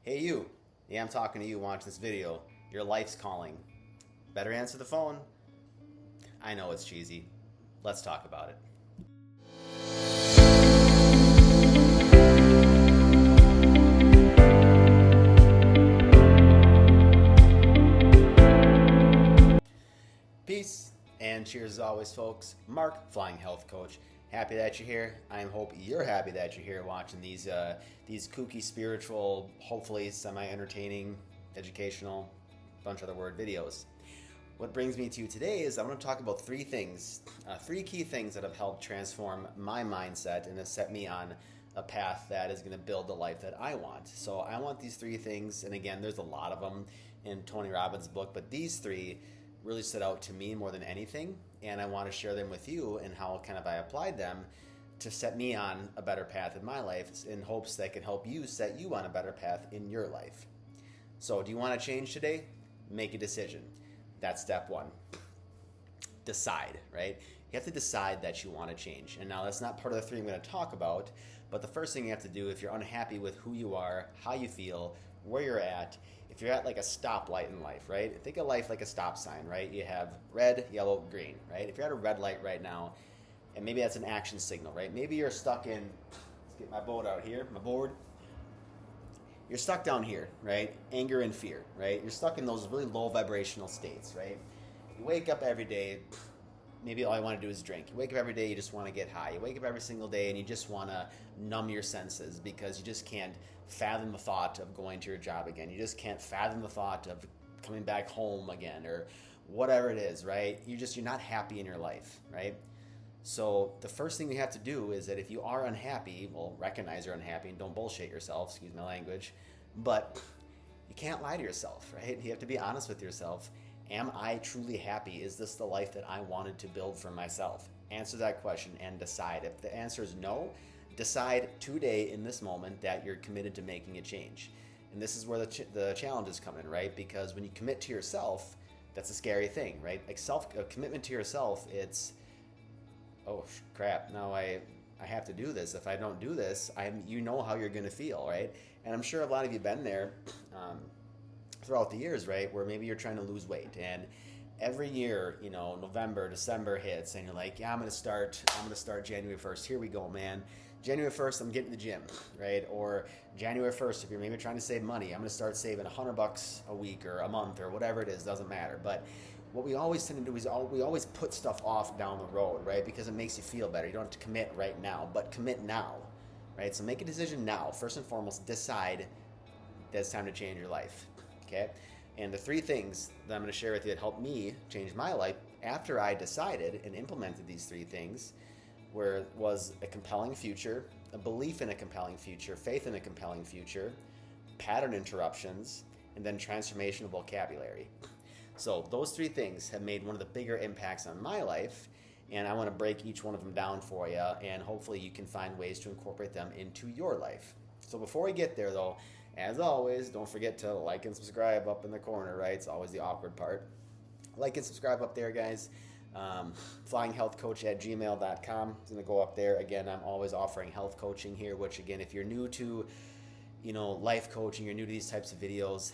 Hey you, yeah, I'm talking to you watching this video. Your life's calling. Better answer the phone. I know it's cheesy. Let's talk about it. Peace and cheers as always, folks. Mark, Flying Health Coach. Happy that you're here. I hope you're happy that you're here watching these kooky, spiritual, hopefully semi-entertaining, educational, bunch of other word videos. What brings me to you today is I want to talk about three things, three key things that have helped transform my mindset and have set me on a path that is going to build the life that I want. So I want these three things, and again, there's a lot of them in Tony Robbins' book, but these three really stood out to me more than anything, and I want to share them with you and how kind of I applied them to set me on a better path in my life in hopes that can help you set you on a better path in your life. So do you want to change today? Make a decision. That's step one. Decide, right? You have to decide that you want to change. And now that's not part of the three I'm going to talk about, but the first thing you have to do if you're unhappy with who you are, how you feel, where you're at, if you're at like a stoplight in life, right? Think of life like a stop sign, right? You have red, yellow, green, right? If you're at a red light right now, and maybe that's an action signal, right? Maybe you're stuck in, let's get my board out here, my board. You're stuck down here, right? Anger and fear, right? You're stuck in those really low vibrational states, right? You wake up every day, maybe all you want to do is drink. You wake up every day, you just want to get high. You wake up every single day and you just want to numb your senses because you just can't fathom the thought of going to your job again. You just can't fathom the thought of coming back home again or whatever it is, right? You're not happy in your life, right? So the first thing you have to do is that if you are unhappy, well, recognize you're unhappy and don't bullshit yourself, excuse my language, but you can't lie to yourself, right? You have to be honest with yourself. Am I truly happy? Is this the life that I wanted to build for myself? Answer that question and decide. If the answer is no, decide today in this moment that you're committed to making a change. And this is where the challenges come in, right? Because when you commit to yourself, that's a scary thing, right? Like commitment to yourself, it's, oh crap, now I have to do this. If I don't do this, you know how you're going to feel, right? And I'm sure a lot of you have been there throughout the years, right? Where maybe you're trying to lose weight and every year, November, December hits and you're like, yeah, I'm going to start January 1st. Here we go, man. January 1st, I'm getting to the gym, right? Or January 1st, if you're maybe trying to save money, I'm going to start saving $100 a week or a month or whatever it is, doesn't matter. But what we always tend to do is we always put stuff off down the road, right? Because it makes you feel better. You don't have to commit right now, but commit now, right? So make a decision now. First and foremost, decide that it's time to change your life, okay? And the three things that I'm going to share with you that helped me change my life after I decided and implemented these three things was a compelling future, a belief in a compelling future, faith in a compelling future, pattern interruptions, and then transformational vocabulary. So those three things have made one of the bigger impacts on my life, and I want to break each one of them down for you, and hopefully you can find ways to incorporate them into your life. So before we get there, though, as always, don't forget to like and subscribe up in the corner, right? It's always the awkward part. Like and subscribe up there, guys. flyinghealthcoach@gmail.com is going to go up there. Again, I'm always offering health coaching here, which again, if you're new to, life coaching, you're new to these types of videos,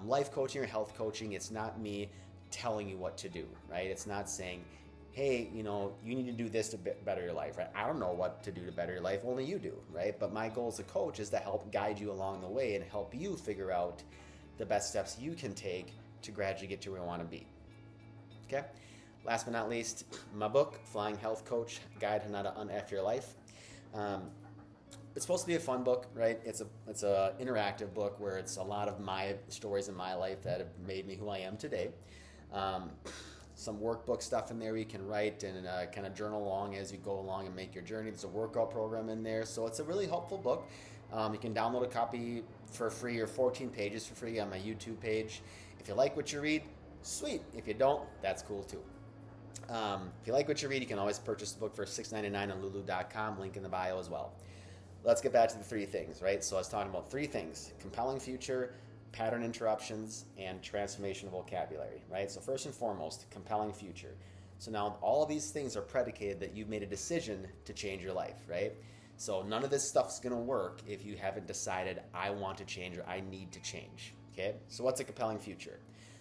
life coaching or health coaching, it's not me telling you what to do, right? It's not saying, hey, you need to do this to better your life, right? I don't know what to do to better your life, only you do, right? But my goal as a coach is to help guide you along the way and help you figure out the best steps you can take to gradually get to where you want to be, okay? Last but not least, my book, Flying Health Coach, Guide to How to Un-F Your Life. It's supposed to be a fun book, right? It's a interactive book where it's a lot of my stories in my life that have made me who I am today. Some workbook stuff in there you can write and kind of journal along as you go along and make your journey. There's a workout program in there, so it's a really helpful book. You can download a copy for free or 14 pages for free on my YouTube page. If you like what you read, sweet. If you don't, that's cool too. If you like what you read, you can always purchase the book for $6.99 on lulu.com, link in the bio as well. Let's get back to the three things, right? So I was talking about three things: compelling future, pattern interruptions, and transformational vocabulary, right? So first and foremost, compelling future. So now all of these things are predicated that you've made a decision to change your life, right? So none of this stuff's going to work if you haven't decided I want to change or I need to change. Okay? So what's a compelling future?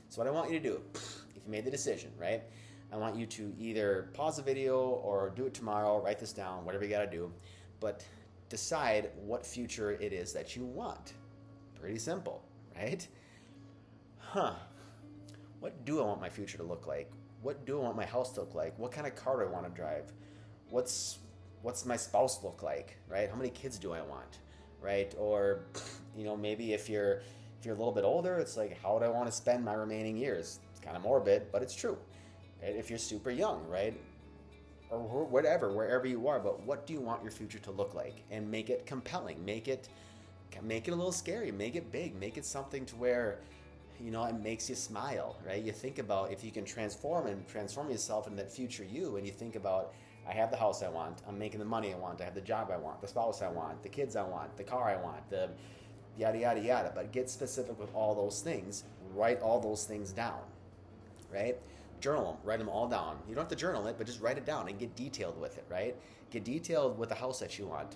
So what I want you to do, if you made the decision, right? I want you to either pause the video or do it tomorrow, write this down, whatever you got to do, but decide what future it is that you want. Pretty simple, right? What do I want my future to look like? What do I want my house to look like? What kind of car do I want to drive? What's my spouse look like, right? How many kids do I want, right? Or, maybe if you're a little bit older, it's like, how do I want to spend my remaining years? It's kind of morbid, but it's true. Right? If you're super young, right? Or whatever, wherever you are, but what do you want your future to look like? And make it compelling, make it a little scary, make it big, make it something to where, it makes you smile, right? You think about if you can transform yourself into that future you, and you think about, I have the house I want, I'm making the money I want, I have the job I want, the spouse I want, the kids I want, the car I want, the yada, yada, yada. But get specific with all those things, write all those things down, right? Journal them, write them all down. You don't have to journal it, but just write it down and get detailed with it, right? Get detailed with the house that you want.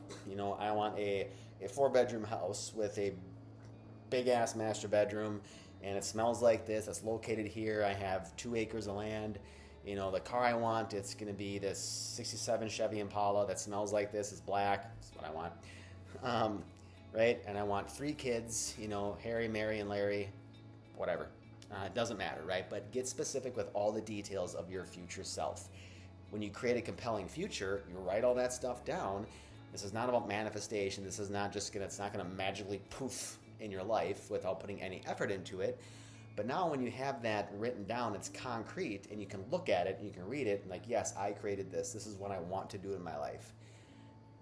I want a 4-bedroom house with a big-ass master bedroom, and it smells like this. It's located here. I have 2 acres of land. The car I want, it's going to be this 67 Chevy Impala that smells like this. It's black. That's what I want. Right? And I want 3 kids, Harry, Mary, and Larry, whatever. It doesn't matter, right? But get specific with all the details of your future self. When you create a compelling future, you write all that stuff down. This is not about manifestation. This is not it's not going to magically poof in your life without putting any effort into it. But now when you have that written down, it's concrete, and you can look at it and you can read it and like, yes, I created this. This is what I want to do in my life.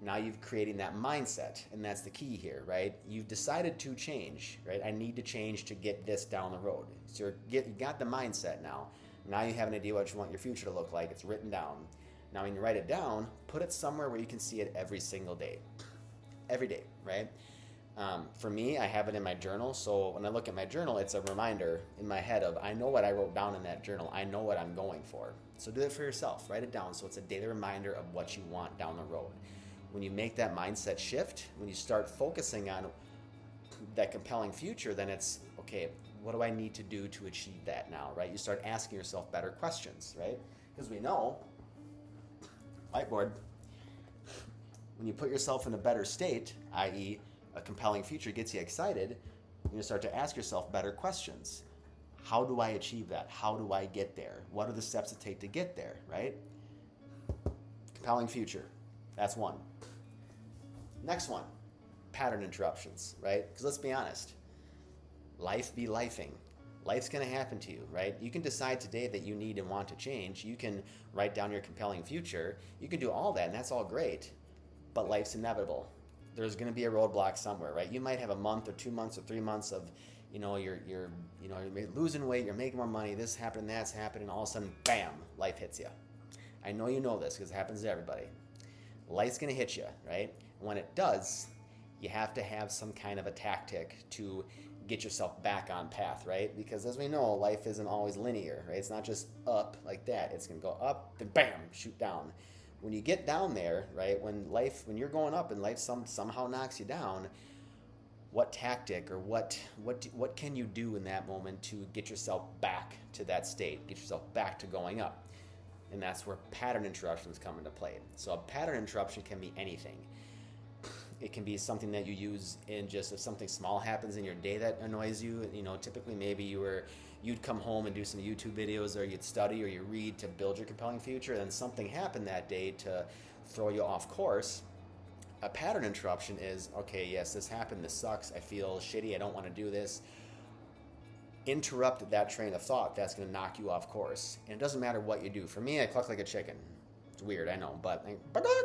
Now you've creating that mindset, and that's the key here, right? You've decided to change, right? I need to change to get this down the road. So you got the mindset now. Now you have an idea what you want your future to look like. It's written down. Now when you write it down, put it somewhere where you can see it every single day. Every day, right? For me, I have it in my journal. So when I look at my journal, it's a reminder in my head of, I know what I wrote down in that journal. I know what I'm going for. So do it for yourself. Write it down so it's a daily reminder of what you want down the road. When you make that mindset shift, when you start focusing on that compelling future, then it's, okay, what do I need to do to achieve that now, right? You start asking yourself better questions, right? Because we know, whiteboard, when you put yourself in a better state, i.e. a compelling future gets you excited, you're going to start to ask yourself better questions. How do I achieve that? How do I get there? What are the steps it take to get there, right? Compelling future. That's one. Next one, pattern interruptions, right? Because let's be honest, life be lifing. Life's going to happen to you, right? You can decide today that you need and want to change. You can write down your compelling future. You can do all that, and that's all great. But life's inevitable. There's going to be a roadblock somewhere, right? You might have a month or 2 months or 3 months of, you're losing weight, you're making more money, this happened, that's happening, all of a sudden, bam, life hits you. I know you know this because it happens to everybody. Life's going to hit you, right? When it does, you have to have some kind of a tactic to get yourself back on path, right? Because as we know, life isn't always linear, right? It's not just up like that. It's going to go up, then bam, shoot down. When you get down there, right, when you're going up and life somehow knocks you down, what tactic or what can you do in that moment to get yourself back to that state, get yourself back to going up? And that's where pattern interruptions come into play. So a pattern interruption can be anything. It can be something that you use in just if something small happens in your day that annoys you. Typically maybe you'd come home and do some YouTube videos, or you'd study or you read to build your compelling future, and then something happened that day to throw you off course. A pattern interruption is, okay, yes, this happened, this sucks, I feel shitty, I don't want to do this. Interrupt that train of thought that's going to knock you off course. And it doesn't matter what you do. For me, I cluck like a chicken. It's weird, I know, but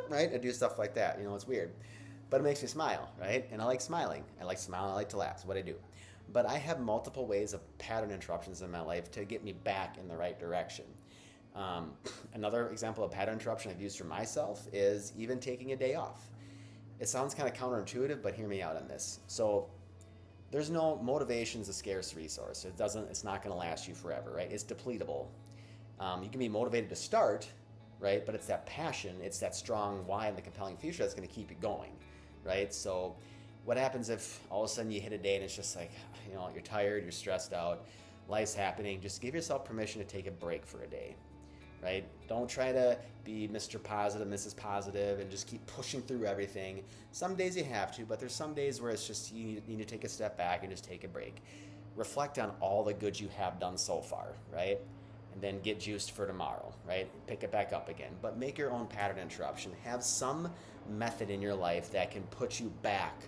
right? I do stuff like that. It's weird. But it makes me smile, right? And I like smiling. I like smiling, I like to laugh. It's what I do. But I have multiple ways of pattern interruptions in my life to get me back in the right direction. Another example of pattern interruption I've used for myself is even taking a day off. It sounds kind of counterintuitive, but hear me out on this. So there's no motivation is a scarce resource. It's not going to last you forever, right? It's depletable. You can be motivated to start, right? But it's that passion, it's that strong why and the compelling future that's going to keep you going, right? So what happens if all of a sudden you hit a day and it's just like, you're tired, you're stressed out, life's happening? Just give yourself permission to take a break for a day, right? Don't try to be Mr. Positive, Mrs. Positive, and just keep pushing through everything. Some days you have to, but there's some days where it's just you need to take a step back and just take a break. Reflect on all the good you have done so far, right? And then get juiced for tomorrow, right? Pick it back up again. But make your own pattern interruption. Have some method in your life that can put you back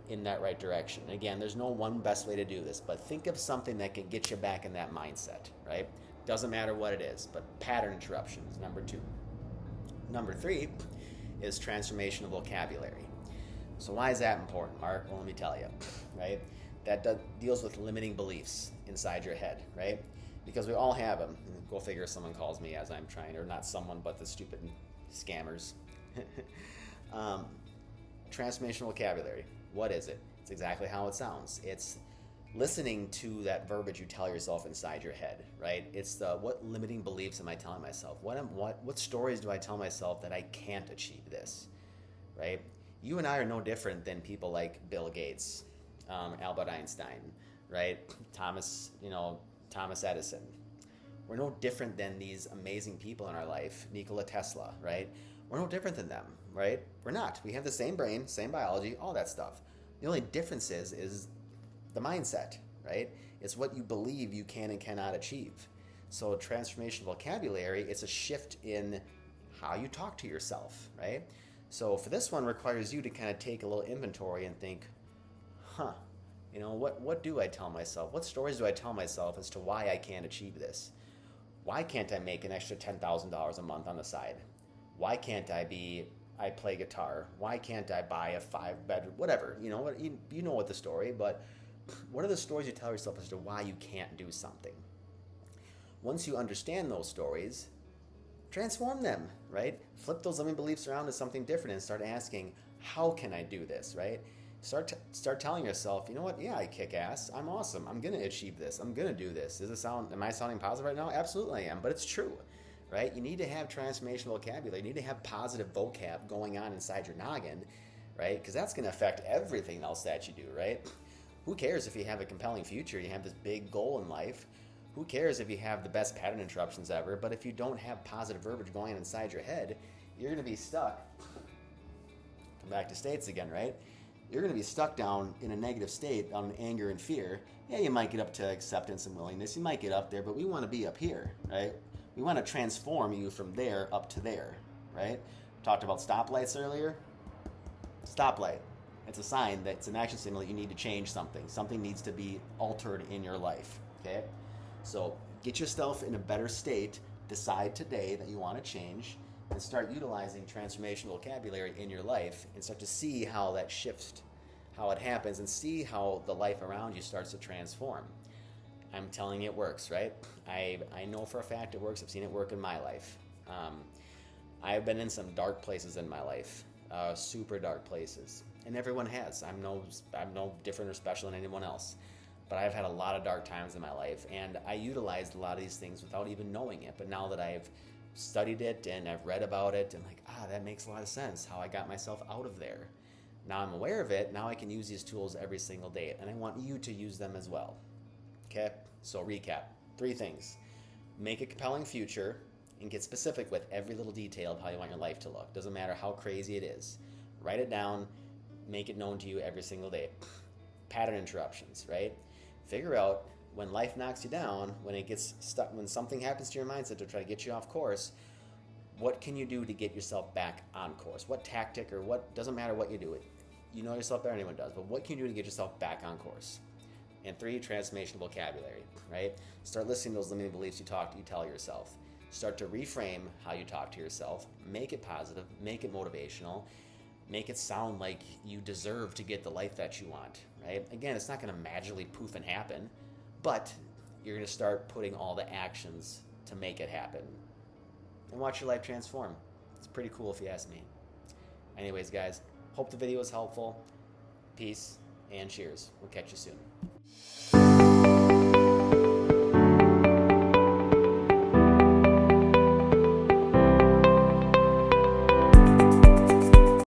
in that right direction. Again, there's no one best way to do this, but think of something that can get you back in that mindset, right? Doesn't matter what it is, but pattern interruption is number 2. Number 3 is transformational vocabulary. So why is that important, Mark? Well, let me tell you, right? That deals with limiting beliefs inside your head, right? Because we all have them. Go figure, someone calls me as I'm trying, or not someone, but the stupid scammers. Transformational vocabulary. What is it? It's exactly how it sounds. It's listening to that verbiage you tell yourself inside your head, right? It's what limiting beliefs am I telling myself? What stories do I tell myself that I can't achieve this, right? You and I are no different than people like Bill Gates, Albert Einstein, right? Thomas Edison. We're no different than these amazing people in our life, Nikola Tesla, right? We're no different than them, right? We're not. We have the same brain, same biology, all that stuff. The only difference is the mindset, right? It's what you believe you can and cannot achieve. So transformational vocabulary, it's a shift in how you talk to yourself, right? So for this one, requires you to kind of take a little inventory and think, what do I tell myself? What stories do I tell myself as to why I can't achieve this? Why can't I make an extra $10,000 a month on the side? Why can't I play guitar? Why can't I buy a 5-bedroom, whatever? You know what the story, but what are the stories you tell yourself as to why you can't do something? Once you understand those stories, transform them, right? Flip those limiting beliefs around to something different and start asking, how can I do this, right? Start telling yourself, you know what? Yeah, I kick ass. I'm awesome. I'm going to achieve this. I'm going to do this. Am I sounding positive right now? Absolutely I am, but it's true, right? You need to have transformational vocabulary. You need to have positive vocab going on inside your noggin, right? Because that's going to affect everything else that you do, right? Who cares if you have a compelling future, you have this big goal in life? Who cares if you have the best pattern interruptions ever? But if you don't have positive verbiage going on inside your head, you're going to be stuck. Come back to states again, right? You're going to be stuck down in a negative state on anger and fear. Yeah, you might get up to acceptance and willingness. You might get up there, but we want to be up here, right? We want to transform you from there up to there, right? Talked about stoplights earlier. Stoplight. It's a sign that it's an action signal that you need to change something. Something needs to be altered in your life, okay? So get yourself in a better state. Decide today that you want to change and start utilizing transformational vocabulary in your life and start to see how that shifts, how it happens, and see how the life around you starts to transform. I'm telling you it works, right? I know for a fact it works. I've seen it work in my life. I've been in some dark places in my life, super dark places, and everyone has. I'm no different or special than anyone else, but I've had a lot of dark times in my life, and I utilized a lot of these things without even knowing it. But now that I've studied it and I've read about it, and that makes a lot of sense how I got myself out of there. Now I'm aware of it. Now I can use these tools every single day, and I want you to use them as well. Okay, so recap. 3 things. Make a compelling future and get specific with every little detail of how you want your life to look. Doesn't matter how crazy it is. Write it down. Make it known to you every single day. Pattern interruptions, right? Figure out when life knocks you down, when it gets stuck, when something happens to your mindset to try to get you off course, what can you do to get yourself back on course? What tactic or what, doesn't matter what you do. You know yourself better than anyone does, but what can you do to get yourself back on course? And 3, transformational vocabulary, right? Start listening to those limiting beliefs you tell yourself. Start to reframe how you talk to yourself. Make it positive. Make it motivational. Make it sound like you deserve to get the life that you want, right? Again, it's not going to magically poof and happen, but you're going to start putting all the actions to make it happen. And watch your life transform. It's pretty cool if you ask me. Anyways, guys, hope the video was helpful. Peace and cheers. We'll catch you soon.